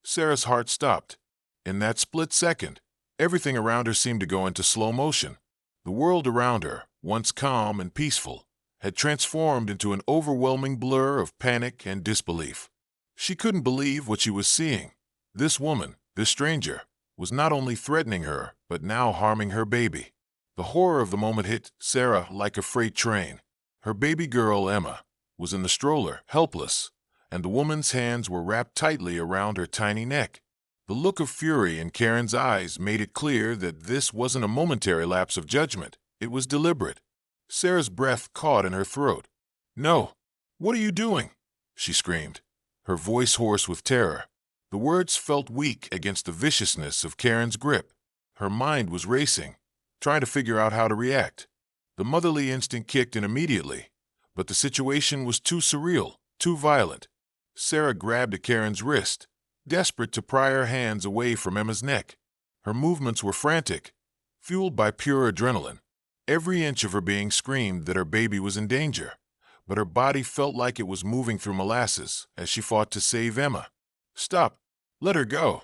Sarah's heart stopped. In that split second, everything around her seemed to go into slow motion. The world around her, once calm and peaceful, had transformed into an overwhelming blur of panic and disbelief. She couldn't believe what she was seeing. This woman, this stranger, was not only threatening her, but now harming her baby. The horror of the moment hit Sarah like a freight train. Her baby girl, Emma, was in the stroller, helpless, and the woman's hands were wrapped tightly around her tiny neck. The look of fury in Karen's eyes made it clear that this wasn't a momentary lapse of judgment. It was deliberate. Sarah's breath caught in her throat. "No! What are you doing?" she screamed, her voice hoarse with terror. The words felt weak against the viciousness of Karen's grip. Her mind was racing, trying to figure out how to react. The motherly instinct kicked in immediately, but the situation was too surreal, too violent. Sarah grabbed at Karen's wrist, desperate to pry her hands away from Emma's neck. Her movements were frantic, fueled by pure adrenaline. Every inch of her being screamed that her baby was in danger, but her body felt like it was moving through molasses as she fought to save Emma. "Stop! Let her go!"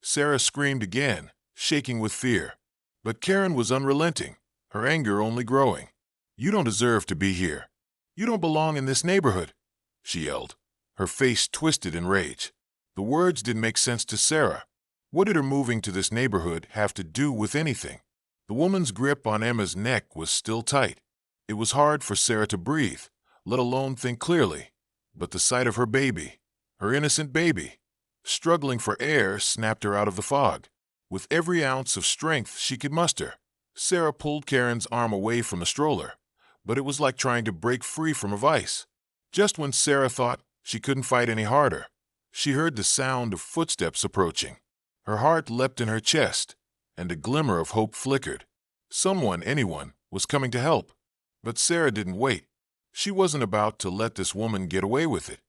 Sarah screamed again, shaking with fear. But Karen was unrelenting, her anger only growing. "You don't deserve to be here. You don't belong in this neighborhood," she yelled, her face twisted in rage. The words didn't make sense to Sarah. What did her moving to this neighborhood have to do with anything? The woman's grip on Emma's neck was still tight. It was hard for Sarah to breathe, let alone think clearly. But the sight of her baby, her innocent baby, struggling for air, snapped her out of the fog. With every ounce of strength she could muster, Sarah pulled Karen's arm away from the stroller, but it was like trying to break free from a vice. Just when Sarah thought she couldn't fight any harder, she heard the sound of footsteps approaching. Her heart leapt in her chest, and a glimmer of hope flickered. Someone, anyone, was coming to help. But Sarah didn't wait. She wasn't about to let this woman get away with it.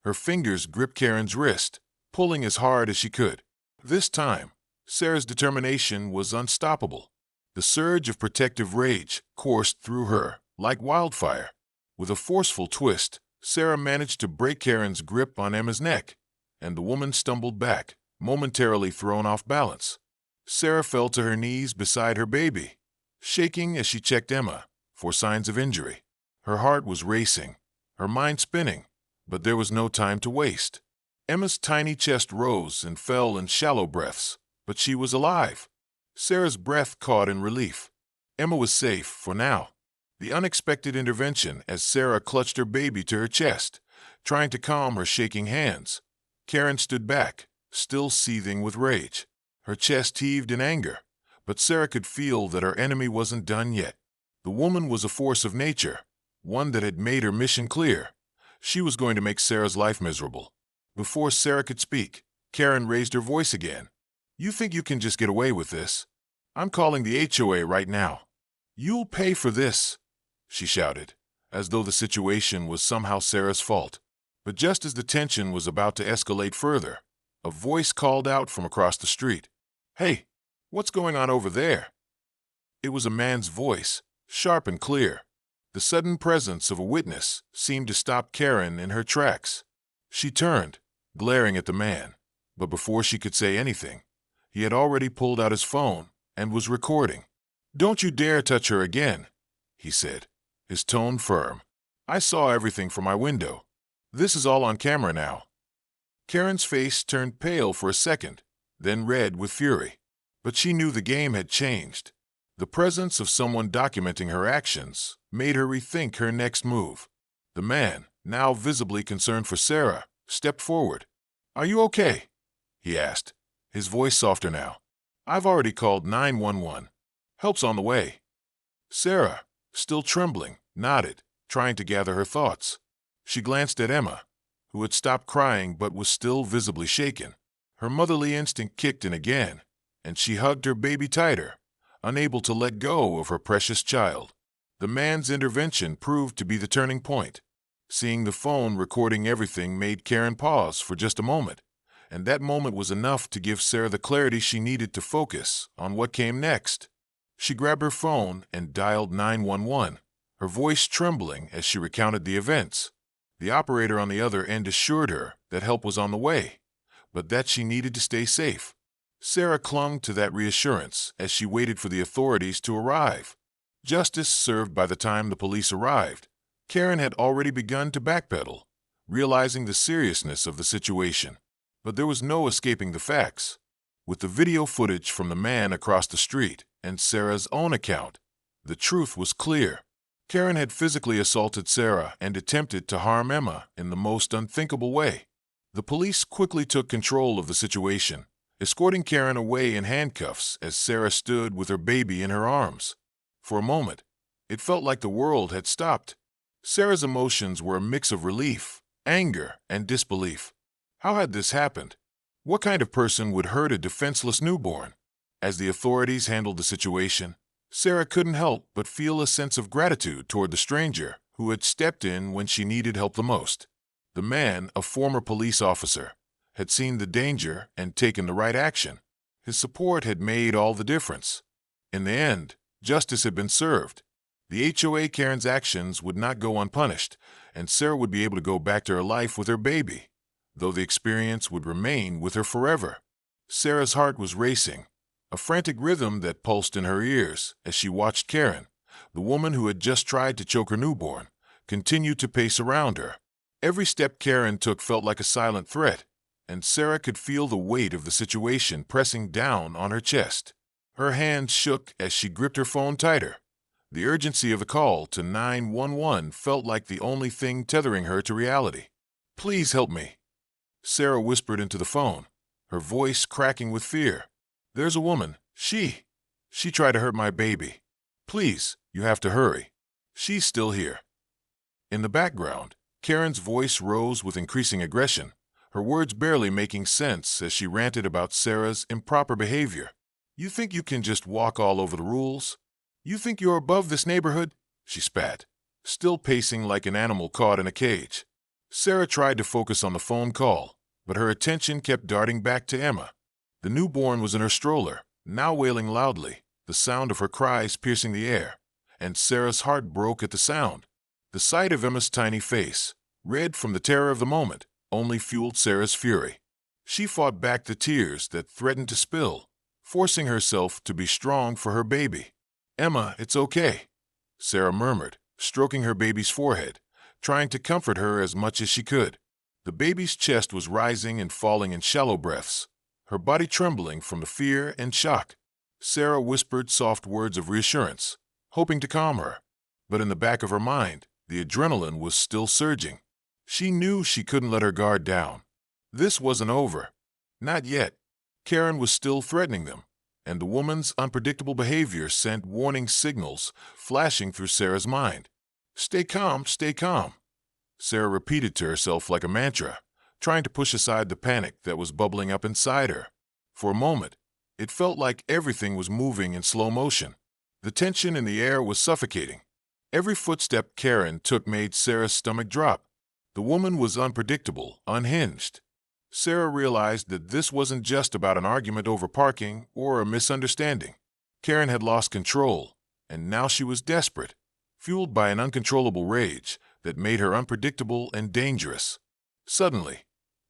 Her fingers gripped Karen's wrist, pulling as hard as she could. This time, Sarah's determination was unstoppable. The surge of protective rage coursed through her like wildfire. With a forceful twist, Sarah managed to break Karen's grip on Emma's neck, and the woman stumbled back, momentarily thrown off balance. Sarah fell to her knees beside her baby, shaking as she checked Emma for signs of injury. Her heart was racing, her mind spinning, but there was no time to waste. Emma's tiny chest rose and fell in shallow breaths, but she was alive. Sarah's breath caught in relief. Emma was safe for now. The unexpected intervention as Sarah clutched her baby to her chest, trying to calm her shaking hands. Karen stood back, still seething with rage. Her chest heaved in anger, but Sarah could feel that her enemy wasn't done yet. The woman was a force of nature, one that had made her mission clear. She was going to make Sarah's life miserable. Before Sarah could speak, Karen raised her voice again. "You think you can just get away with this? I'm calling the HOA right now. You'll pay for this," she shouted, as though the situation was somehow Sarah's fault. But just as the tension was about to escalate further, a voice called out from across the street. "Hey, what's going on over there?" It was a man's voice, sharp and clear. The sudden presence of a witness seemed to stop Karen in her tracks. She turned, glaring at the man, but before she could say anything, he had already pulled out his phone and was recording. "Don't you dare touch her again," he said, his tone firm. "I saw everything from my window. This is all on camera now." Karen's face turned pale for a second, then red with fury. But she knew the game had changed. The presence of someone documenting her actions made her rethink her next move. The man, now visibly concerned for Sarah, stepped forward. "Are you okay?" he asked, his voice softer now. "I've already called 911. Help's on the way." Sarah, still trembling, nodded, trying to gather her thoughts. She glanced at Emma, who had stopped crying but was still visibly shaken. Her motherly instinct kicked in again, and she hugged her baby tighter, unable to let go of her precious child. The man's intervention proved to be the turning point. Seeing the phone recording everything made Karen pause for just a moment, and that moment was enough to give Sarah the clarity she needed to focus on what came next. She grabbed her phone and dialed 911, her voice trembling as she recounted the events. The operator on the other end assured her that help was on the way, but that she needed to stay safe. Sarah clung to that reassurance as she waited for the authorities to arrive. Justice served by the time the police arrived. Karen had already begun to backpedal, realizing the seriousness of the situation. But there was no escaping the facts. With the video footage from the man across the street and Sarah's own account, the truth was clear. Karen had physically assaulted Sarah and attempted to harm Emma in the most unthinkable way. The police quickly took control of the situation, escorting Karen away in handcuffs as Sarah stood with her baby in her arms. For a moment, it felt like the world had stopped. Sarah's emotions were a mix of relief, anger, and disbelief. How had this happened? What kind of person would hurt a defenseless newborn? As the authorities handled the situation, Sarah couldn't help but feel a sense of gratitude toward the stranger who had stepped in when she needed help the most. The man, a former police officer, had seen the danger and taken the right action. His support had made all the difference. In the end, justice had been served. The HOA Karen's actions would not go unpunished, and Sarah would be able to go back to her life with her baby, though the experience would remain with her forever. Sarah's heart was racing, a frantic rhythm that pulsed in her ears as she watched Karen, the woman who had just tried to choke her newborn, continue to pace around her. Every step Karen took felt like a silent threat, and Sarah could feel the weight of the situation pressing down on her chest. Her hands shook as she gripped her phone tighter. The urgency of the call to 911 felt like the only thing tethering her to reality. "Please help me," Sarah whispered into the phone, her voice cracking with fear. "There's a woman. She tried to hurt my baby. Please, you have to hurry. She's still here." In the background, Karen's voice rose with increasing aggression, her words barely making sense as she ranted about Sarah's improper behavior. "You think you can just walk all over the rules? You think you're above this neighborhood?" she spat, still pacing like an animal caught in a cage. Sarah tried to focus on the phone call, but her attention kept darting back to Emma. The newborn was in her stroller, now wailing loudly, the sound of her cries piercing the air, and Sarah's heart broke at the sound. The sight of Emma's tiny face, red from the terror of the moment, only fueled Sarah's fury. She fought back the tears that threatened to spill, forcing herself to be strong for her baby. "Emma, it's okay," Sarah murmured, stroking her baby's forehead, trying to comfort her as much as she could. The baby's chest was rising and falling in shallow breaths, her body trembling from the fear and shock. Sarah whispered soft words of reassurance, hoping to calm her. But in the back of her mind, the adrenaline was still surging. She knew she couldn't let her guard down. This wasn't over. Not yet. Karen was still threatening them, and the woman's unpredictable behavior sent warning signals flashing through Sarah's mind. "Stay calm, stay calm," Sarah repeated to herself like a mantra, trying to push aside the panic that was bubbling up inside her. For a moment, it felt like everything was moving in slow motion. The tension in the air was suffocating. Every footstep Karen took made Sarah's stomach drop. The woman was unpredictable, unhinged. Sarah realized that this wasn't just about an argument over parking or a misunderstanding. Karen had lost control, and now she was desperate, fueled by an uncontrollable rage that made her unpredictable and dangerous. Suddenly,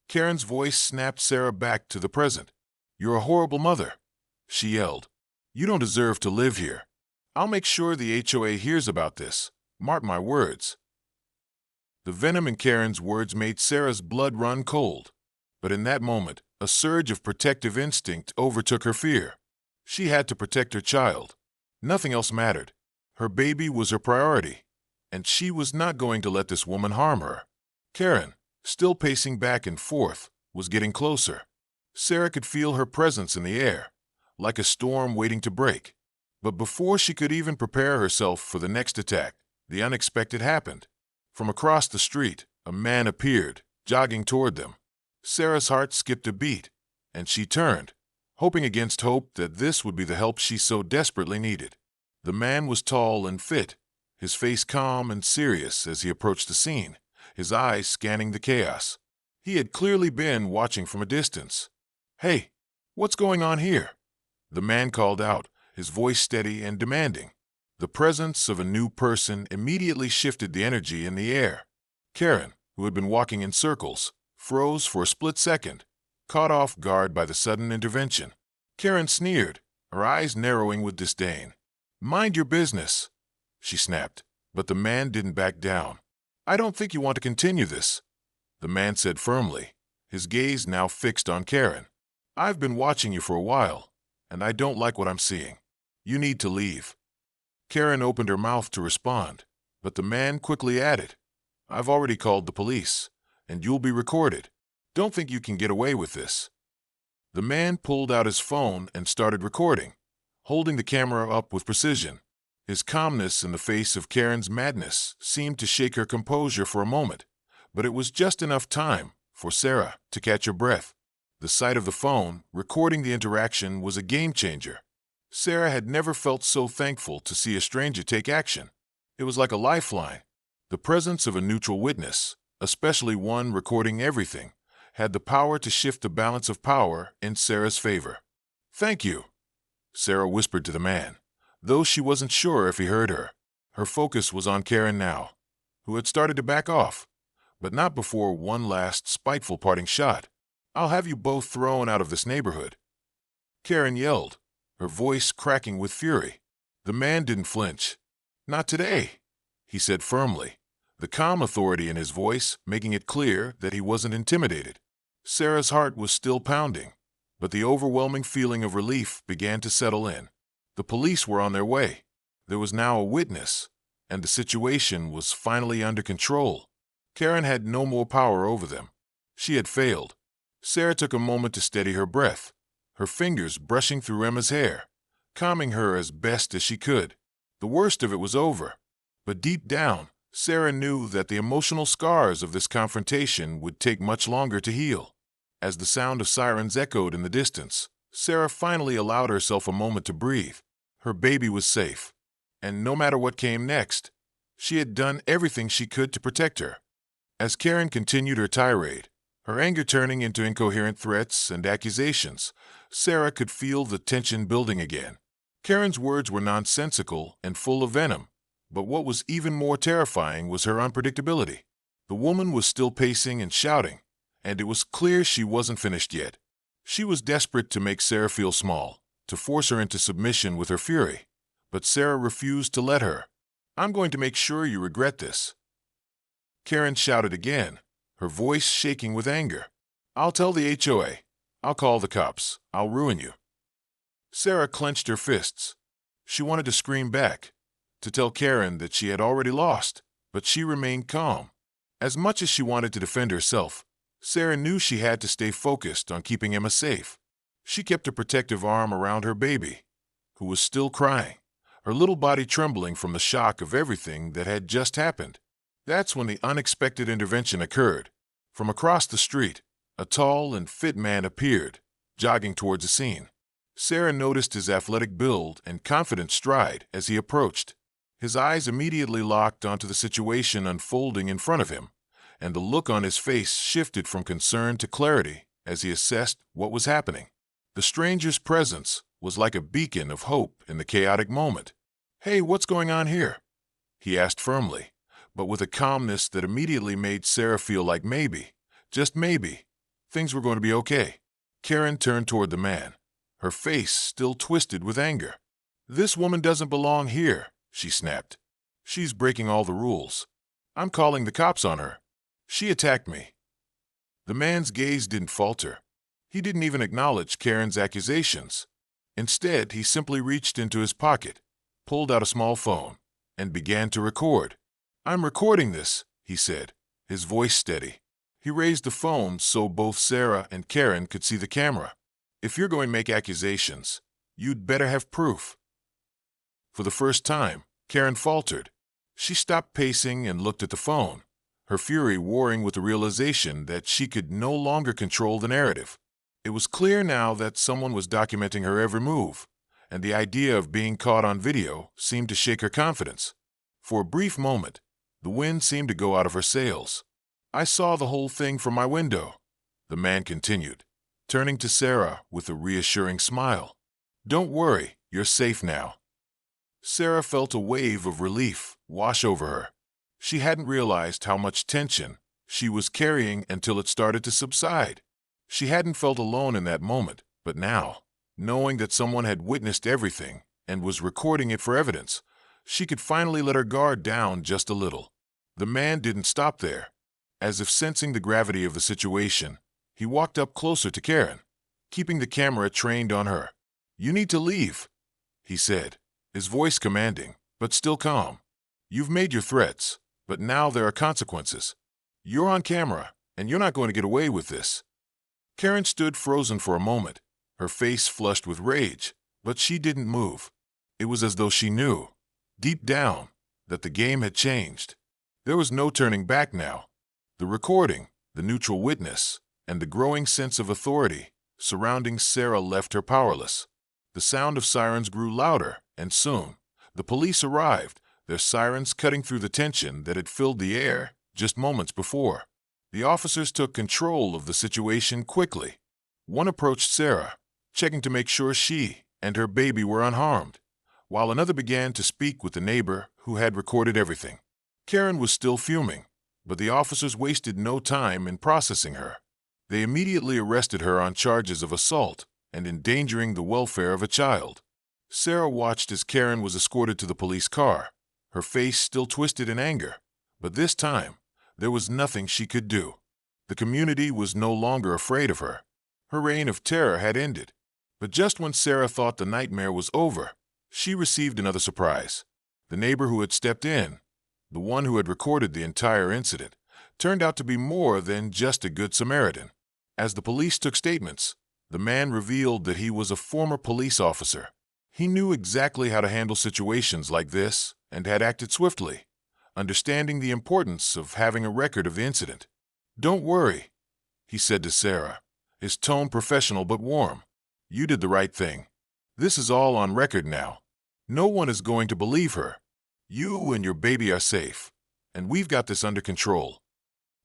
Karen's voice snapped Sarah back to the present. "You're a horrible mother," she yelled. "You don't deserve to live here. I'll make sure the HOA hears about this. Mark my words." The venom in Karen's words made Sarah's blood run cold. But in that moment, a surge of protective instinct overtook her fear. She had to protect her child. Nothing else mattered. Her baby was her priority, and she was not going to let this woman harm her. Karen, still pacing back and forth, was getting closer. Sarah could feel her presence in the air, like a storm waiting to break. But before she could even prepare herself for the next attack, the unexpected happened. From across the street, a man appeared, jogging toward them. Sarah's heart skipped a beat, and she turned, hoping against hope that this would be the help she so desperately needed. The man was tall and fit, his face calm and serious as he approached the scene, his eyes scanning the chaos. He had clearly been watching from a distance. "Hey, what's going on here?" the man called out, his voice steady and demanding. The presence of a new person immediately shifted the energy in the air. Karen, who had been walking in circles, froze for a split second, caught off guard by the sudden intervention. Karen sneered, her eyes narrowing with disdain. "Mind your business," she snapped, but the man didn't back down. "I don't think you want to continue this," the man said firmly, his gaze now fixed on Karen. "I've been watching you for a while, and I don't like what I'm seeing. You need to leave." Karen opened her mouth to respond, but the man quickly added, "I've already called the police, and you'll be recorded. Don't think you can get away with this." The man pulled out his phone and started recording, holding the camera up with precision. His calmness in the face of Karen's madness seemed to shake her composure for a moment, but it was just enough time for Sarah to catch her breath. The sight of the phone recording the interaction was a game changer. Sarah had never felt so thankful to see a stranger take action. It was like a lifeline. The presence of a neutral witness, especially one recording everything, had the power to shift the balance of power in Sarah's favor. "Thank you," Sarah whispered to the man, though she wasn't sure if he heard her. Her focus was on Karen now, who had started to back off, but not before one last spiteful parting shot. "I'll have you both thrown out of this neighborhood," Karen yelled, her voice cracking with fury. The man didn't flinch. "Not today," he said firmly, the calm authority in his voice making it clear that he wasn't intimidated. Sarah's heart was still pounding, but the overwhelming feeling of relief began to settle in. The police were on their way. There was now a witness, and the situation was finally under control. Karen had no more power over them. She had failed. Sarah took a moment to steady her breath, her fingers brushing through Emma's hair, calming her as best as she could. The worst of it was over, but deep down, Sarah knew that the emotional scars of this confrontation would take much longer to heal. As the sound of sirens echoed in the distance, Sarah finally allowed herself a moment to breathe. Her baby was safe, and no matter what came next, she had done everything she could to protect her. As Karen continued her tirade, her anger turning into incoherent threats and accusations, Sarah could feel the tension building again. Karen's words were nonsensical and full of venom, but what was even more terrifying was her unpredictability. The woman was still pacing and shouting, and it was clear she wasn't finished yet. She was desperate to make Sarah feel small, to force her into submission with her fury, but Sarah refused to let her. "I'm going to make sure you regret this," Karen shouted again, her voice shaking with anger. "I'll tell the HOA. I'll call the cops. I'll ruin you." Sarah clenched her fists. She wanted to scream back, to tell Karen that she had already lost, but she remained calm. As much as she wanted to defend herself, Sarah knew she had to stay focused on keeping Emma safe. She kept a protective arm around her baby, who was still crying, her little body trembling from the shock of everything that had just happened. That's when the unexpected intervention occurred. From across the street, a tall and fit man appeared, jogging towards the scene. Sarah noticed his athletic build and confident stride as he approached. His eyes immediately locked onto the situation unfolding in front of him, and the look on his face shifted from concern to clarity as he assessed what was happening. The stranger's presence was like a beacon of hope in the chaotic moment. "Hey, what's going on here?" he asked firmly, but with a calmness that immediately made Sarah feel like maybe, just maybe, things were going to be okay. Karen turned toward the man, her face still twisted with anger. "This woman doesn't belong here," she snapped. "She's breaking all the rules. I'm calling the cops on her. She attacked me." The man's gaze didn't falter. He didn't even acknowledge Karen's accusations. Instead, he simply reached into his pocket, pulled out a small phone, and began to record. "I'm recording this," he said, his voice steady. He raised the phone so both Sarah and Karen could see the camera. "If you're going to make accusations, you'd better have proof." For the first time, Karen faltered. She stopped pacing and looked at the phone, her fury warring with the realization that she could no longer control the narrative. It was clear now that someone was documenting her every move, and the idea of being caught on video seemed to shake her confidence. For a brief moment, the wind seemed to go out of her sails. "I saw the whole thing from my window," the man continued, turning to Sarah with a reassuring smile. "Don't worry, you're safe now." Sarah felt a wave of relief wash over her. She hadn't realized how much tension she was carrying until it started to subside. She hadn't felt alone in that moment, but now, knowing that someone had witnessed everything and was recording it for evidence, she could finally let her guard down just a little. The man didn't stop there. As if sensing the gravity of the situation, he walked up closer to Karen, keeping the camera trained on her. "You need to leave," he said, his voice commanding, but still calm. "You've made your threats, but now there are consequences. You're on camera, and you're not going to get away with this." Karen stood frozen for a moment, her face flushed with rage, but she didn't move. It was as though she knew, deep down, that the game had changed. There was no turning back now. The recording, the neutral witness, and the growing sense of authority surrounding Sarah left her powerless. The sound of sirens grew louder, and soon, the police arrived, their sirens cutting through the tension that had filled the air just moments before. The officers took control of the situation quickly. One approached Sarah, checking to make sure she and her baby were unharmed, while another began to speak with the neighbor who had recorded everything. Karen was still fuming, but the officers wasted no time in processing her. They immediately arrested her on charges of assault and endangering the welfare of a child. Sarah watched as Karen was escorted to the police car, her face still twisted in anger, but this time, there was nothing she could do. The community was no longer afraid of her. Her reign of terror had ended. But just when Sarah thought the nightmare was over, she received another surprise. The neighbor who had stepped in, the one who had recorded the entire incident, turned out to be more than just a good Samaritan. As the police took statements, the man revealed that he was a former police officer. He knew exactly how to handle situations like this and had acted swiftly, understanding the importance of having a record of the incident. "Don't worry," he said to Sarah, his tone professional but warm. "You did the right thing. This is all on record now. No one is going to believe her. You and your baby are safe, and we've got this under control."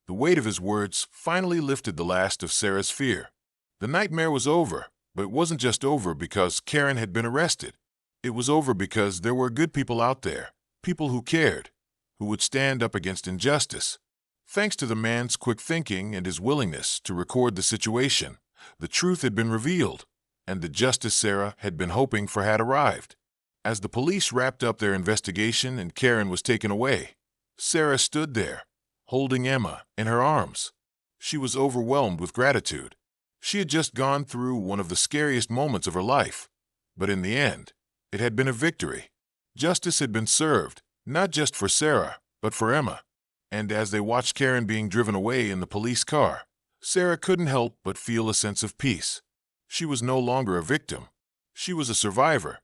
The weight of his words finally lifted the last of Sarah's fear. The nightmare was over, but it wasn't just over because Karen had been arrested. It was over because there were good people out there, people who cared, who would stand up against injustice. Thanks to the man's quick thinking and his willingness to record the situation, the truth had been revealed, and the justice Sarah had been hoping for had arrived. As the police wrapped up their investigation and Karen was taken away, Sarah stood there, holding Emma in her arms. She was overwhelmed with gratitude. She had just gone through one of the scariest moments of her life, but in the end, it had been a victory. Justice had been served, not just for Sarah, but for Emma. And as they watched Karen being driven away in the police car, Sarah couldn't help but feel a sense of peace. She was no longer a victim. She was a survivor.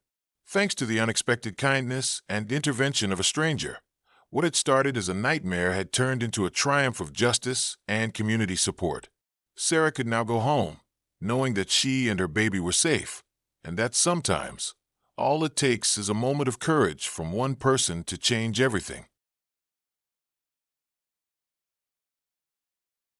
Thanks to the unexpected kindness and intervention of a stranger, what had started as a nightmare had turned into a triumph of justice and community support. Sarah could now go home, knowing that she and her baby were safe, and that sometimes, all it takes is a moment of courage from one person to change everything.